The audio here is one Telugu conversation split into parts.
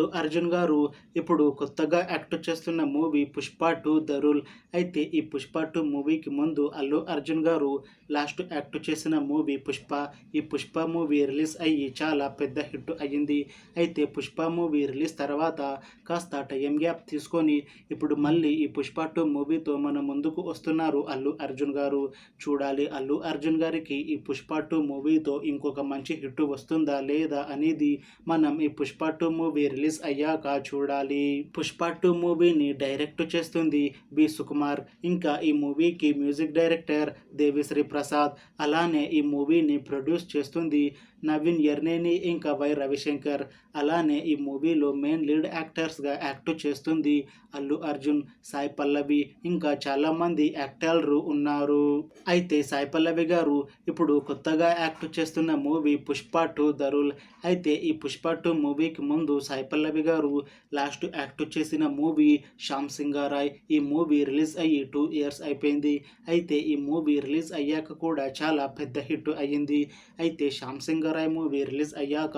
అల్లు అర్జున్ గారు ఇప్పుడు కొత్తగా యాక్ట్ చేస్తున్న మూవీ 'పుష్ప 2 ద రూల్'. అయితే ఈ 'పుష్ప 2' మూవీకి ముందు అల్లు అర్జున్ గారు లాస్ట్ యాక్ట్ చేసిన మూవీ 'పుష్ప'. ఈ 'పుష్ప' మూవీ రిలీజ్ అయ్యి చాలా పెద్ద హిట్ అయ్యింది. అయితే 'పుష్ప' మూవీ రిలీజ్ తర్వాత కాస్త టైం గ్యాప్ తీసుకొని ఇప్పుడు మళ్ళీ ఈ 'పుష్ప 2' మూవీతో మన ముందుకు వస్తున్నారు అల్లు అర్జున్ గారు. చూడాలి అల్లు అర్జున్ గారికి ఈ 'పుష్ప 2' మూవీతో ఇంకొక మంచి హిట్ వస్తుందా లేదా అనేది మనం ఈ 'పుష్ప 2' మూవీ రిలీజ్ అయ్యాక చూడాలి. 'పుష్ప 2' మూవీని డైరెక్ట్ చేస్తుంది బి. సుకుమార్. ఇంకా ఈ మూవీకి మ్యూజిక్ డైరెక్టర్ దేవిశ్రీ ప్రసాద్. అలానే ఈ మూవీని ప్రొడ్యూస్ చేస్తుంది నవీన్ ఎర్నేని ఇంకా వై. రవిశంకర్. అలానే ఈ మూవీలో మెయిన్ లీడ్ యాక్టర్స్గా యాక్ట్ చేస్తుంది అల్లు అర్జున్, సాయి పల్లవి ఇంకా చాలామంది యాక్టర్లు ఉన్నారు. అయితే సాయి పల్లవి గారు ఇప్పుడు కొత్తగా యాక్ట్ చేస్తున్న మూవీ 'పుష్ప 2 ద రూల్'. అయితే ఈ 'పుష్ప 2' మూవీకి ముందు సాయి పల్లవి గారు లాస్ట్ యాక్ట్ చేసిన మూవీ 'శ్యామ్ సింగారాయ్'. ఈ మూవీ రిలీజ్ అయ్యి 2 ఇయర్స్ అయిపోయింది. అయితే ఈ మూవీ రిలీజ్ అయ్యాక కూడా చాలా పెద్ద హిట్ అయ్యింది. అయితే 'శ్యామ్ సింగారాయ్' మూవీ రిలీజ్ అయ్యాక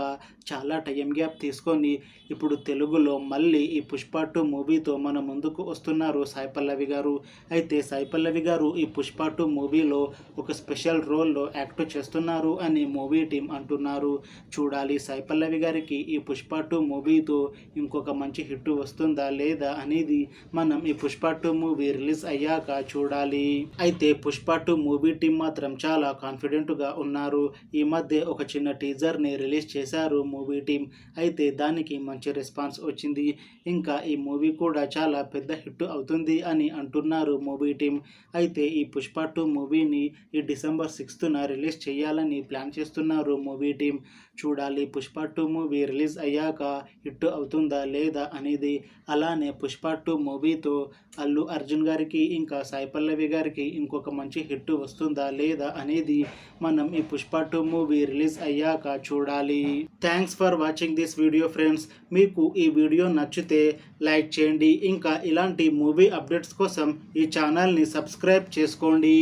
చాలా టైం గ్యాప్ తీసుకొని ఇప్పుడు తెలుగులో మళ్ళీ ఈ 'పుష్ప 2' మూవీతో మన ముందుకు వస్తున్నారు సాయి పల్లవి గారు. అయితే సాయి పల్లవి గారు ఈ 'పుష్ప 2' మూవీలో ఒక స్పెషల్ రోల్లో యాక్ట్ చేస్తున్నారు అని మూవీ టీం అంటున్నారు. చూడాలి సాయి పల్లవి గారికి ఈ 'పుష్ప 2' మూవీతో ఇంకొక మంచి హిట్ వస్తుందా లేదా అనేది మనం ఈ 'పుష్ప 2' మూవీ రిలీజ్ అయ్యాక చూడాలి. అయితే 'పుష్ప 2' మూవీ టీం మాత్రం చాలా కాన్ఫిడెంట్గా ఉన్నారు. ఈ మధ్య ఒక చిన్న టీజర్ని రిలీజ్ చేశారు మూవీ టీం. అయితే దానికి మంచి రెస్పాన్స్ వచ్చింది. ఇంకా ఈ మూవీ కూడా చాలా పెద్ద హిట్ అవుతుంది అని అంటున్నారు మూవీ టీం. అయితే ఈ 'పుష్ప 2' మూవీని ఈ డిసెంబర్ 6న రిలీజ్ చేయాలని ప్లాన్ చేస్తున్నారు మూవీ టీం. చూడాలి 'పుష్ప 2' మూవీ రిలీజ్ అయ్యాక హిట్ అవుతుందా లేదా అనేది. అలానే 'పుష్ప 2' మూవీతో అల్లు అర్జున్ గారికి ఇంకా సాయి పల్లవి గారికి ఇంకొక మంచి హిట్ వస్తుందా లేదా అనేది మనం ఈ 'పుష్ప 2' మూవీ రిలీజ్ అయ్యాక చూడాలి. Thanks for watching this video friends. మీకు ఈ వీడియో నచ్చితే లైక్ చేయండి. ఇంకా ఇలాంటి మూవీ అప్డేట్స్ కోసం ఈ ఛానల్ని సబ్స్క్రైబ్ చేసుకోండి.